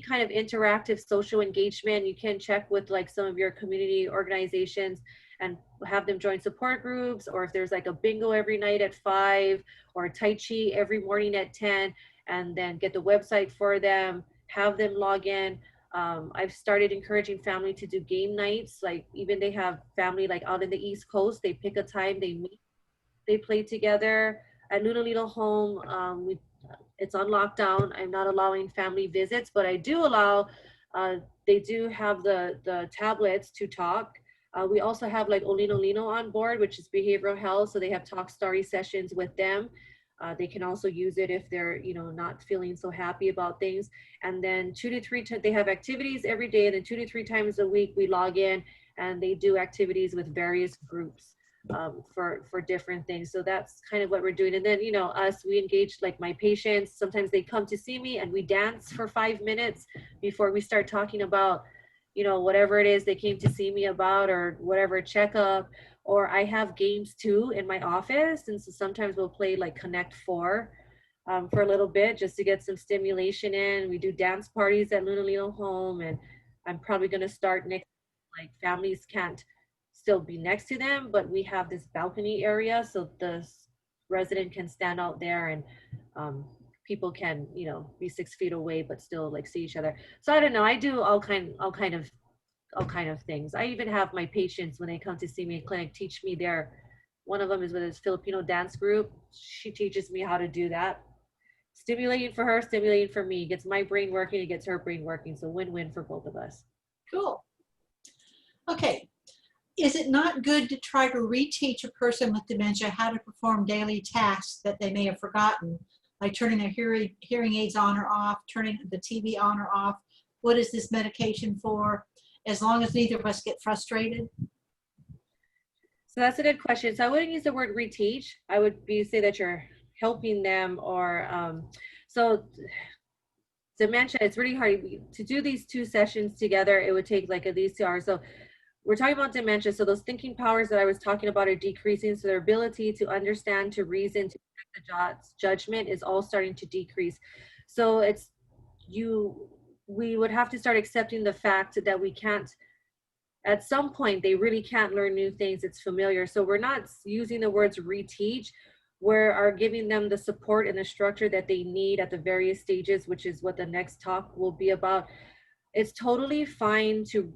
kind of interactive social engagement. You can check with like some of your community organizations and have them join support groups, or if there's like a bingo every night at 5 or a Tai Chi every morning at 10, and then get the website for them, have them log in. I've started encouraging family to do game nights. Like even they have family like out in the East Coast, they pick a time, they meet, they play together. At Luna Little Home, it's on lockdown. I'm not allowing family visits, but I do allow, they do have the tablets to talk. We also have like Olino Lino on board, which is behavioral health. So they have talk story sessions with them. They can also use it if they're, not feeling so happy about things. And then 2 to 3, they have activities every day. And then 2 to 3 times a week, we log in and they do activities with various groups for different things. So that's kind of what we're doing. And then, us, we engage like my patients. Sometimes they come to see me and we dance for 5 minutes before we start talking about, whatever it is they came to see me about, or whatever checkup. Or I have games too in my office. And so sometimes we'll play like Connect Four for a little bit just to get some stimulation in. We do dance parties at Luna Lino Home. And I'm probably going to start next, like families can't still be next to them, but we have this balcony area. So the resident can stand out there, and people can, be 6 feet away, but still like see each other. So I don't know. I do all kind of things. I even have my patients when they come to see me in clinic teach me one of them is with his Filipino dance group. She teaches me how to do that. Stimulating for her, stimulating for me. It gets my brain working, it gets her brain working. So win-win for both of us. Cool. Okay. Is it not good to try to reteach a person with dementia how to perform daily tasks that they may have forgotten, like turning their hearing aids on or off, turning the TV on or off? What is this medication for? As long as neither of us get frustrated. So that's a good question. So I wouldn't use the word reteach. I would say that you're helping them, or so dementia, it's really hard to do these two sessions together. It would take like at least 2 hours. So we're talking about dementia. So those thinking powers that I was talking about are decreasing. So their ability to understand, to reason, to make the judgment is all starting to decrease. So we would have to start accepting the fact that we can't, at some point, they really can't learn new things. It's familiar. So we're not using the words reteach. We are giving them the support and the structure that they need at the various stages, which is what the next talk will be about. It's totally fine to,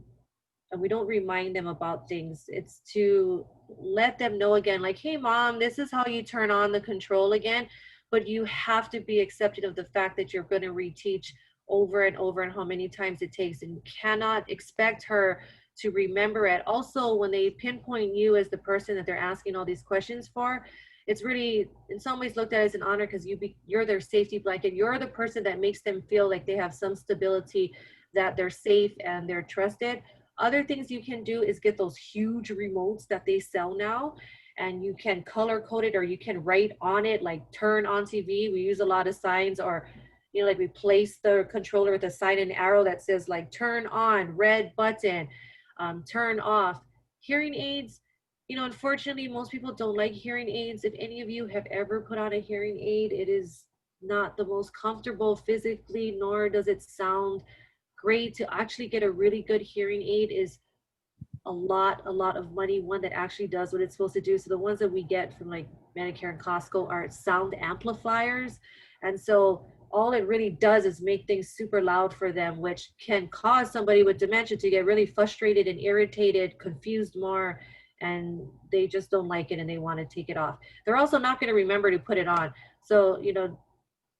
and we don't remind them about things. It's to let them know again, like, hey, mom, this is how you turn on the control again. But you have to be accepting of the fact that you're going to reteach over and over and how many times it takes. And you cannot expect her to remember it. Also, when they pinpoint you as the person that they're asking all these questions for, it's really in some ways looked at as an honor, because you're their safety blanket. You're the person that makes them feel like they have some stability, that they're safe and they're trusted. Other things you can do is get those huge remotes that they sell now, and you can color code it, or you can write on it, like turn on TV. We use a lot of signs, or like we place the controller with a sign and arrow that says like turn on, red button, turn off. Hearing aids, unfortunately, most people don't like hearing aids. If any of you have ever put on a hearing aid, it is not the most comfortable physically, nor does it sound great. To actually get a really good hearing aid is a lot of money, one that actually does what it's supposed to do. So the ones that we get from like Medicare and Costco are sound amplifiers. And so all it really does is make things super loud for them, which can cause somebody with dementia to get really frustrated and irritated, confused more, and they just don't like it and they want to take it off. They're also not going to remember to put it on. So,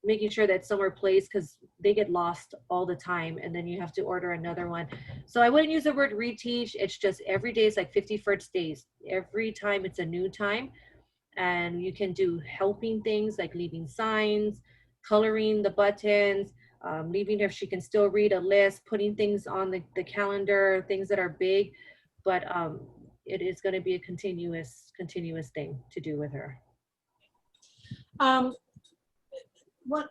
making sure that somewhere plays, because they get lost all the time, and then you have to order another one. So I wouldn't use the word reteach. It's just every day is like 51st days. Every time it's a new time. And you can do helping things like leaving signs, coloring the buttons, leaving her if she can still read a list, putting things on the calendar, things that are big. But it is going to be a continuous thing to do with her.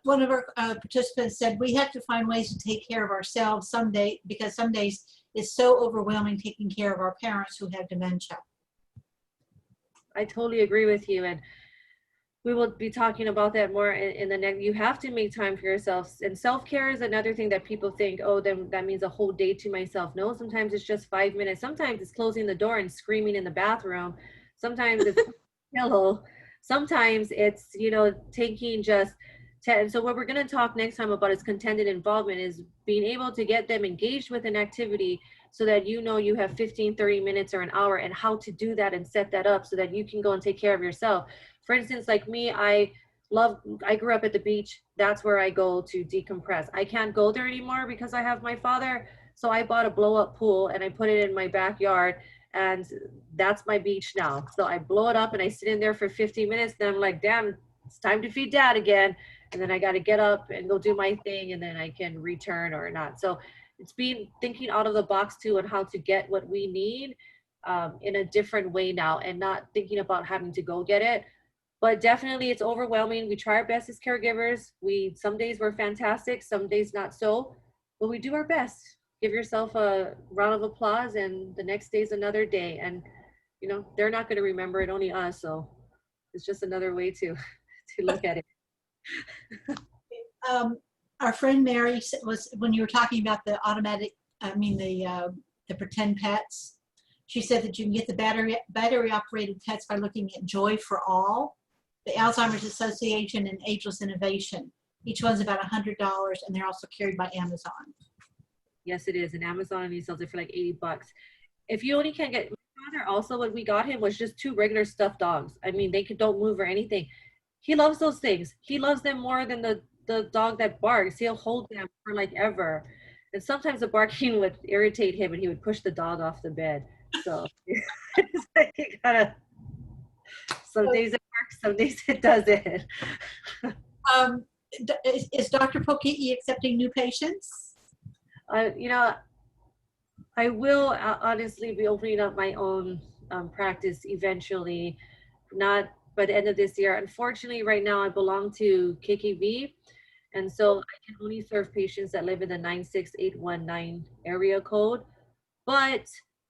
One of our participants said we have to find ways to take care of ourselves someday, because some days it's so overwhelming taking care of our parents who have dementia. I totally agree with you, and we will be talking about that more in the next. You have to make time for yourself, and self-care is another thing that people think, oh, then that means a whole day to myself. No, sometimes it's just 5 minutes. Sometimes it's closing the door and screaming in the bathroom. Sometimes it's pillow. Sometimes it's taking just 10. So what we're going to talk next time about is contented involvement, is being able to get them engaged with an activity so that you have 15, 30 minutes or an hour, and how to do that and set that up so that you can go and take care of yourself. For instance, like me, I grew up at the beach. That's where I go to decompress. I can't go there anymore because I have my father. So I bought a blow up pool and I put it in my backyard, and that's my beach now. So I blow it up and I sit in there for 15 minutes. Then I'm like, damn, it's time to feed dad again. And then I got to get up and go do my thing, and then I can return or not. So it's thinking out of the box too, and how to get what we need in a different way now, and not thinking about having to go get it. But definitely it's overwhelming. We try our best as caregivers. Some days we're fantastic, some days not so, but we do our best. Give yourself a round of applause, and the next day is another day. And they're not going to remember it, only us. So it's just another way to look at it. Our friend Mary was, when you were talking about the the pretend pets, she said that you can get the battery operated pets by looking at Joy for All, the Alzheimer's Association, and Ageless Innovation. Each one's about $100, and they're also carried by Amazon. Yes, it is. And Amazon, he sells it for like $80. If you only can get, my father also, what we got him was just 2 regular stuffed dogs. I mean, they don't move or anything. He loves those things. He loves them more than the dog that barks. He'll hold them for like ever. And sometimes the barking would irritate him, and he would push the dog off the bed. So it's like you gotta, some So, days it works, some days it doesn't. is Dr. Pokiki accepting new patients? You know, I will honestly be opening up my own practice eventually, not by the end of this year. Unfortunately, right now I belong to KKV, and so I can only serve patients that live in the 96819 area code. But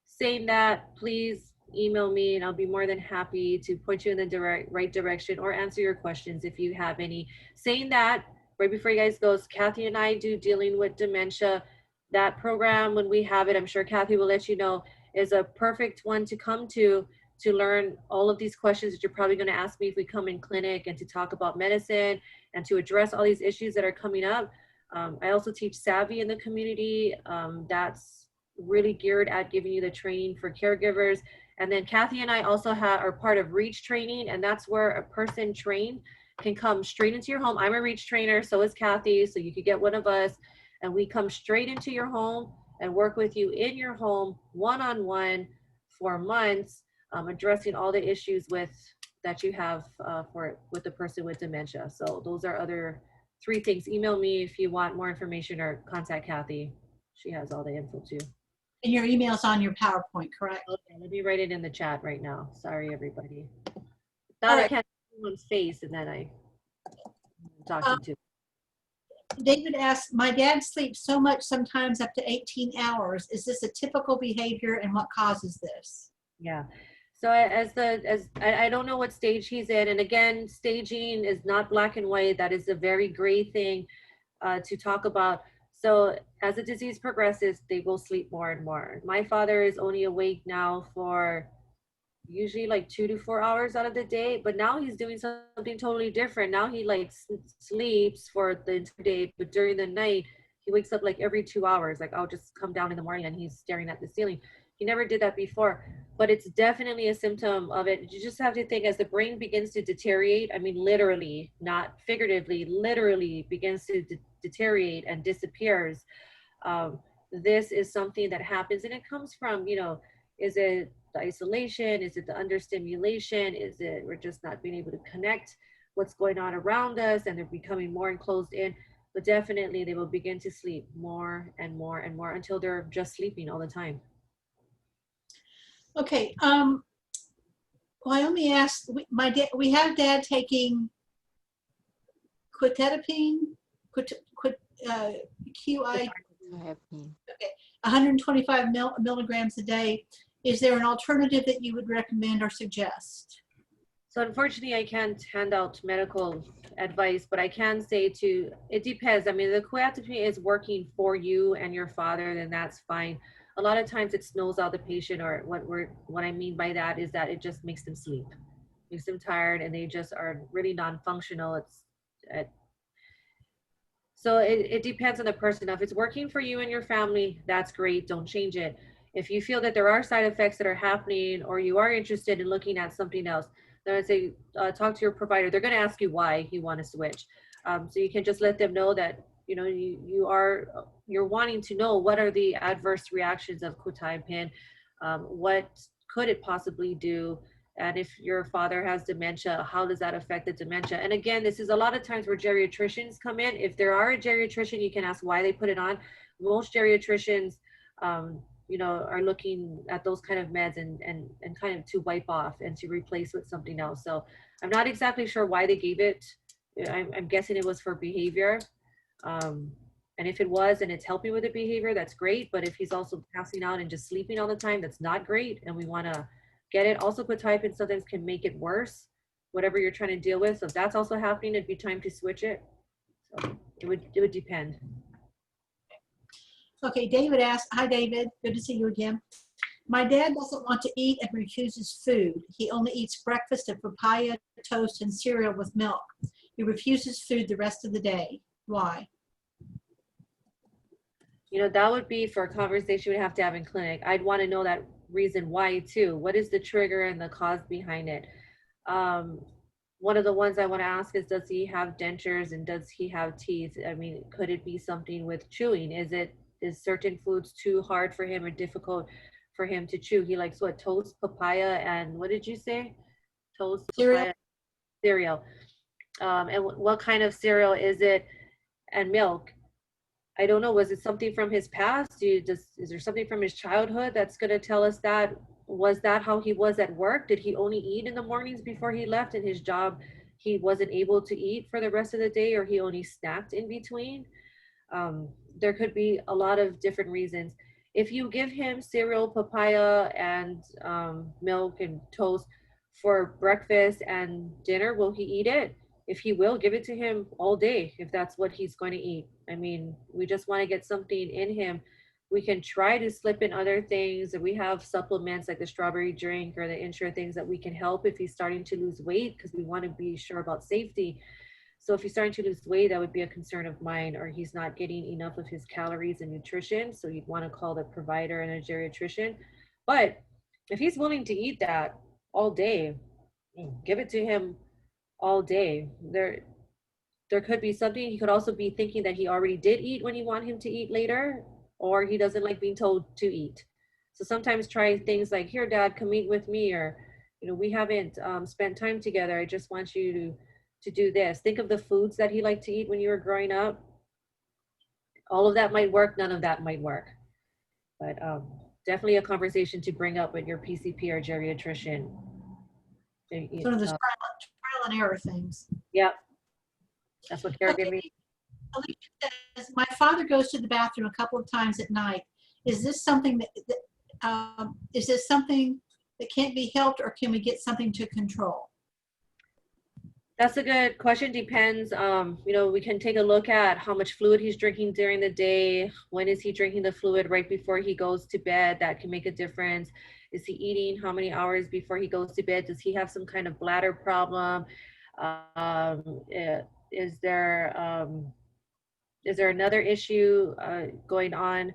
saying that, please email me and I'll be more than happy to point you in the right direction or answer your questions if you have any. Saying that, right before you guys go, Kathy and I do dealing with dementia. That program, when we have it, I'm sure Kathy will let you know, is a perfect one to come to learn all of these questions that you're probably going to ask me if we come in clinic, and to talk about medicine and to address all these issues that are coming up. I also teach Savvy in the community. That's really geared at giving you the training for caregivers. And then Kathy and I also are part of Reach training, and that's where a person trained can come straight into your home. I'm a Reach trainer, so is Kathy, so you could get one of us, and we come straight into your home and work with you in your home one-on-one for months, addressing all the issues that you have with the person with dementia. So those are other three things. Email me if you want more information, or contact Kathy. She has all the info too. And your email's on your PowerPoint, correct? Okay, let me write it in the chat right now. Sorry, everybody. All Thought I right. can't see anyone's face, and then I'm Um, talking to. David asks, my dad sleeps so much, sometimes up to 18 hours. Is this a typical behavior, and what causes this? Yeah. So as I don't know what stage he's in, and again, staging is not black and white. That is a very gray thing to talk about. So as the disease progresses, they will sleep more and more. My father is only awake now for usually like 2 to 4 hours out of the day, but now he's doing something totally different. Now he like sleeps for the entire day, but during the night he wakes up like every 2 hours. Like, I'll just come down in the morning and he's staring at the ceiling. He never did that before, but it's definitely a symptom of it. You just have to think, as the brain begins to deteriorate, I mean literally, not figuratively, literally begins to deteriorate and disappears. um, this is something that happens, and it comes from, is it the isolation? Is it the understimulation? Is it we're just not being able to connect what's going on around us, and they're becoming more enclosed in? But definitely they will begin to sleep more and more and more until they're just sleeping all the time. Okay. Well, I only asked, we have dad taking quetiapine, uh, QI, okay, 125 milligrams a day. Is there an alternative that you would recommend or suggest? So unfortunately, I can't hand out medical advice, but I can say it depends. I mean, the coartem is working for you and your father, then that's fine. A lot of times it snows out the patient, or what I mean by that is that it just makes them sleep, makes them tired, and they just are really non-functional. Uh, so it depends on the person. Now, if it's working for you and your family, that's great. Don't change it. If you feel that there are side effects that are happening, or you are interested in looking at something else, then I'd say talk to your provider. They're going to ask you why you want to switch. So you can just let them know that you're wanting to know what are the adverse reactions of quetiapine, what could it possibly do, and if your father has dementia, how does that affect the dementia? And again, this is a lot of times where geriatricians come in. If there are a geriatrician, you can ask why they put it on. Most geriatricians, are looking at those kind of meds and kind of to wipe off and to replace with something else. So I'm not exactly sure why they gave it. I'm guessing it was for behavior. Um, and if it was and it's helping with the behavior, that's great. But if he's also passing out and just sleeping all the time, that's not great. And we want to get it. Also, quetiapine sometimes can make it worse, whatever you're trying to deal with. So if that's also happening, it'd be time to switch it. So it would depend. Okay, David asked, hi David, good to see you again. My dad doesn't want to eat and refuses food. He only eats breakfast of papaya, toast, and cereal with milk. He refuses food the rest of the day. Why? That would be for a conversation we'd have to have in clinic. I'd want to know that reason why too. What is the trigger and the cause behind it? Um, One of the ones I want to ask is, does he have dentures and does he have teeth? I mean, could it be something with chewing? Is certain foods too hard for him or difficult for him to chew. He likes what, toast, papaya, and what did you say? Toast, Cereal. papaya, cereal. And what kind of cereal is it? And milk. I don't know. Was it something from his past? Is there something from his childhood that's going to tell us that? Was that how he was at work? Did he only eat in the mornings before he left in his job? He wasn't able to eat for the rest of the day, or he only snacked in between? Um, there could be a lot of different reasons. If you give him cereal, papaya, and milk and toast for breakfast and dinner, will he eat it? If he will, give it to him all day if that's what he's going to eat. I mean, we just want to get something in him. We can try to slip in other things. We have supplements like the strawberry drink or the Ensure things that we can help if he's starting to lose weight, because we want to be sure about safety. So if he's starting to lose weight, that would be a concern of mine, or he's not getting enough of his calories and nutrition. So you'd want to call the provider and a geriatrician. But if he's willing to eat that all day, give it to him all day. There could be something. He could also be thinking that he already did eat when you want him to eat later, or he doesn't like being told to eat. So sometimes try things like, here, Dad, come eat with me, or, we haven't spent time together. I just want you to do this. Think of the foods that he liked to eat when you were growing up. All of that might work. None of that might work. But definitely a conversation to bring up with your PCP or geriatrician. It's one of those trial and error things. Yep. That's what caregiving. Okay. Alicia says, my father goes to the bathroom a couple of times at night. Is this something is this something that can't be helped, or can we get something to control? That's a good question. Depends. We can take a look at how much fluid he's drinking during the day. When is he drinking the fluid right before he goes to bed? That can make a difference. Is he eating how many hours before he goes to bed? Does he have some kind of bladder problem? Is there another issue going on?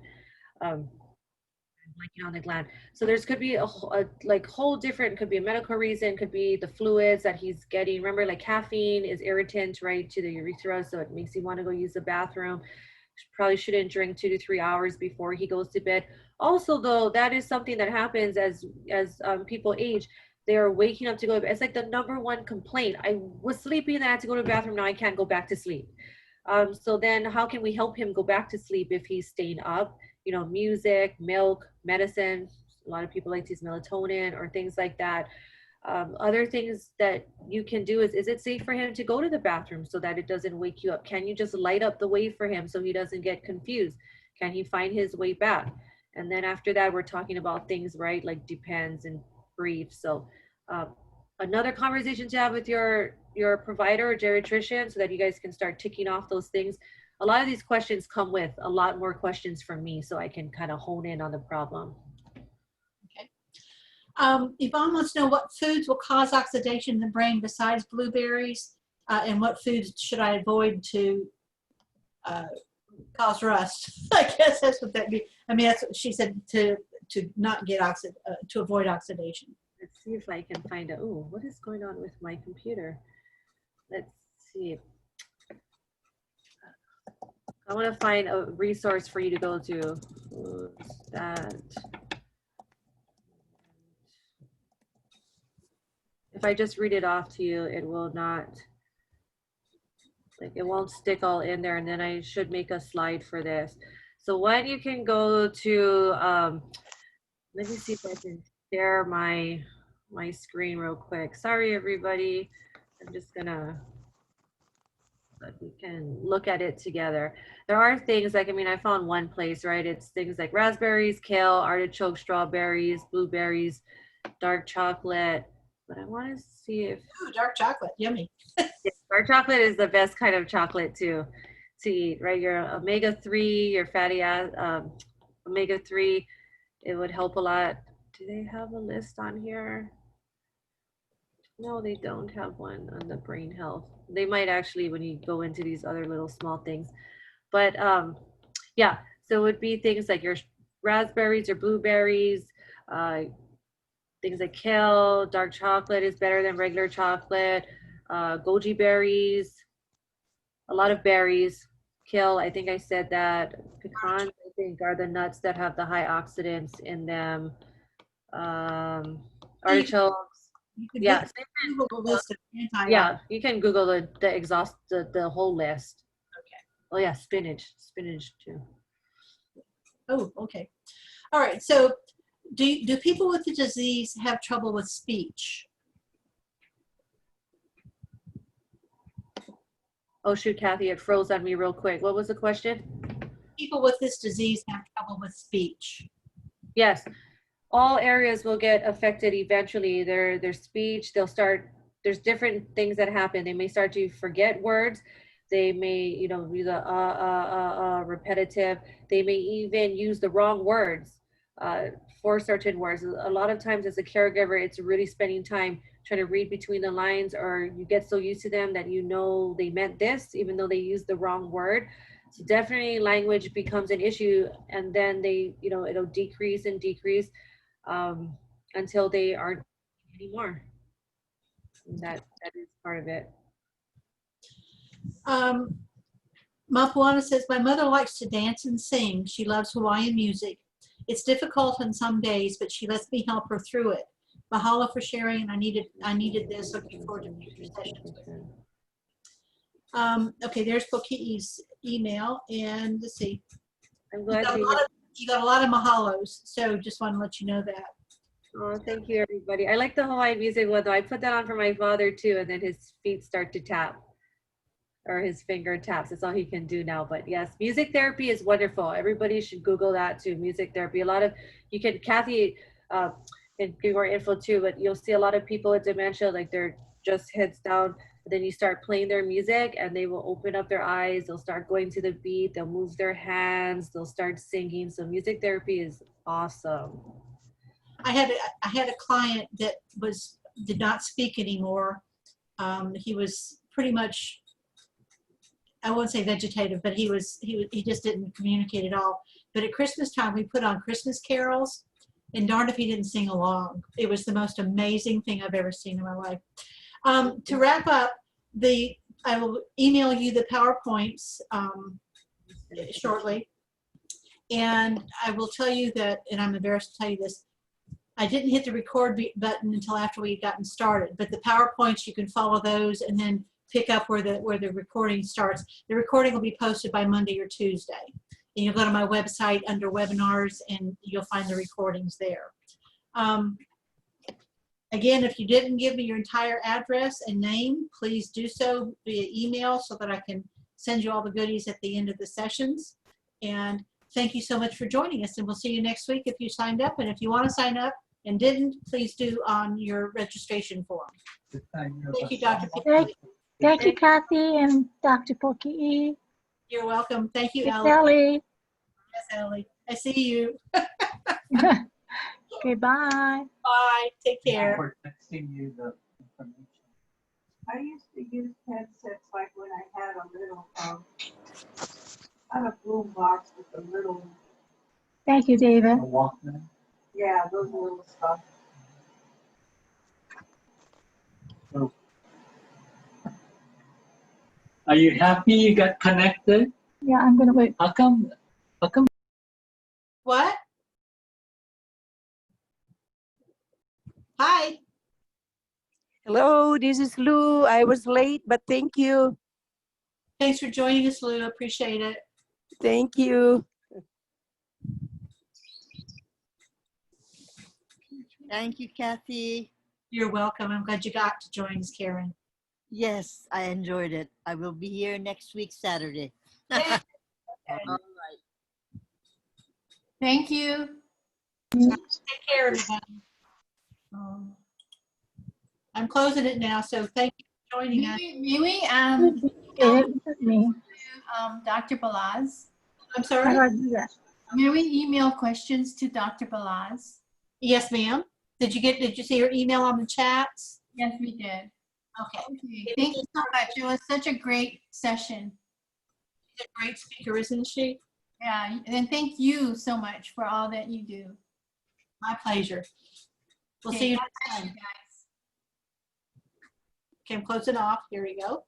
Blanking on the gland. So there's could be a whole different, could be a medical reason, could be the fluids that he's getting. Remember, like caffeine is irritant, right, to the urethra, so it makes you want to go use the bathroom. Probably shouldn't drink 2 to 3 hours before he goes to bed. Also, though, that is something that happens as people age. They're waking up to go to bed. It's like the number one complaint. I was sleeping and I had to go to the bathroom. Now I can't go back to sleep. So then how can we help him go back to sleep if he's staying up? Music, milk, medicine. A lot of people like to use melatonin or things like that. Other things that you can do is it safe for him to go to the bathroom so that it doesn't wake you up? Can you just light up the way for him so he doesn't get confused? Can he find his way back? And then after that, we're talking about things, right, like depends and brief. So another conversation to have with your provider or geriatrician so that you guys can start ticking off those things. A lot of these questions come with a lot more questions from me, so I can kind of hone in on the problem. Okay. Yvonne wants to know what foods will cause oxidation in the brain besides blueberries, and what foods should I avoid to cause rust? I guess that's what that means. I mean, that's what she said, to not get to avoid oxidation. Let's see if I can find out. Oh, what is going on with my computer? Let's see. I want to find a resource for you to go to. Who's that? If I just read it off to you, it will not, it won't stick all in there, and then I should make a slide for this. So when you can go to, let me see if I can share my screen real quick. Sorry, everybody. I'm just gonna, but we can look at it together. There are things like, I found one place, right? It's things like raspberries, kale, artichoke, strawberries, blueberries, dark chocolate. But I want to see if dark chocolate, yummy. dark chocolate is the best kind of chocolate to eat, right? Your omega-3, your fatty omega-3, it would help a lot. Do they have a list on here? No, they don't have one on the brain health. They might actually when you go into these other little small things. But yeah, so it would be things like your raspberries or blueberries, things like kale, dark chocolate is better than regular chocolate, goji berries, a lot of berries, kale, I think I said that, pecans, I think, are the nuts that have the high oxidants in them. artichokes. You could Yeah, look so you Google the can list of antioxidants. yeah, you can Google the whole list. Oh yeah, spinach too. Oh, okay. All right. So, do people with the disease have trouble with speech? Oh shoot, Kathy, it froze on me real quick. What was the question? People with this disease have trouble with speech. Yes, all areas will get affected eventually. Their speech, they'll start. There's different things that happen. They may start to forget words. They may, use repetitive. They may even use the wrong words for certain words. A lot of times, as a caregiver, it's really spending time trying to read between the lines, or you get so used to them that they meant this, even though they used the wrong word. So definitely, language becomes an issue, and then it'll decrease and decrease um, until they aren't anymore. That is part of it. Mapuana says, my mother likes to dance and sing. She loves Hawaiian music. It's difficult on some days, but she lets me help her through it. Mahalo for sharing, and I needed this. Looking forward to future sessions with you. Okay, there's Poki'i's email, and let's see. I'm glad you got a lot of mahalos, so just want to let you know that. Oh, thank you, everybody. I like the Hawaiian music one, though. I put that on for my father, too, and then his feet start to tap, or his finger taps. That's all he can do now. But yes, music therapy is wonderful. Everybody should Google that, too, music therapy. Kathy can give more info, too, but you'll see a lot of people with dementia, like they're just heads down. But then you start playing their music, and they will open up their eyes. They'll start going to the beat. They'll move their hands. They'll start singing. So music therapy is awesome. I had a client that did not speak anymore. He was pretty much, I won't say vegetative, but he just didn't communicate at all. But at Christmas time, we put on Christmas carols, and darned if he didn't sing along. It was the most amazing thing I've ever seen in my life. To wrap up, I will email you the PowerPoints shortly. And I will tell you that, and I'm embarrassed to tell you this, I didn't hit the record button until after we had gotten started, but the PowerPoints, you can follow those and then pick up where the recording starts. The recording will be posted by Monday or Tuesday. And you'll go to my website under webinars and you'll find the recordings there. Again, if you didn't give me your entire address and name, please do so via email so that I can send you all the goodies at the end of the sessions. And thank you so much for joining us, and we'll see you next week if you signed up. And if you want to sign up and didn't, please do on your registration form. Thank you, Dr. Poki'i. Thank you, Kathy and Dr. Poki'i. You're welcome. Thank you, It's Ellie. Ellie. Yes, Ellie. I see you. Okay, bye. Bye. Take care. For texting you the information. I used to use headsets like when I had a little, not a boom box, but the little, Thank you, David. The Walkman. yeah, those little stuff. So, are you happy you got connected? Yeah, I'm gonna wait. How come? What? Hi. Hello, this is Lou. I was late, but thank you. Thanks for joining us, Lou. Appreciate it. Thank you. Thank you, Kathy. You're welcome. I'm glad you got to join us, Karen. Yes, I enjoyed it. I will be here next week, Saturday. All right. Thank you. Take care, everybody. I'm closing it now, so thank you for joining us. May we Me. Dr. Balaz? I'm How do sorry? I do that? May we email questions to Dr. Balaz? Yes, ma'am. Did you see your email on the chats? Yes, we did. Okay. Okay. Thank you so much. It was such a great session. She's a great speaker, isn't she? Yeah, and thank you so much for all that you do. My pleasure. We'll Okay, see you God next bless time. you guys. Okay, I'm closing off. Here we go.